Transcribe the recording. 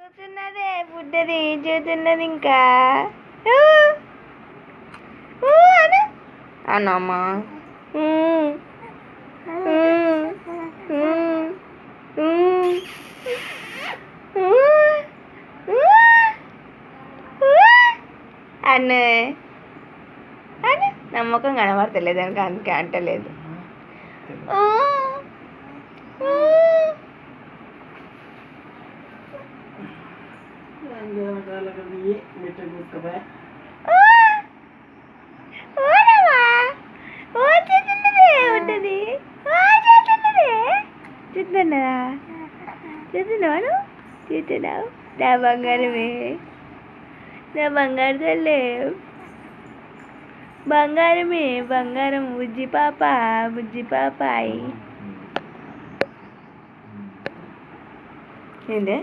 కూర్చున్నదే బుడ్డది చూస్తున్నది ఇంకా అను అనమ్మా అన్ను అను నమ్మకం కనబడతలేదు అని అందుకే అంటలేదు. చూస్తున్నావు చూస్తున్నావు నా బంగారమే నా బంగారు తల్లే బంగారమే బంగారం బుజ్జి పాప బుజ్జి పాపాయి ఏందే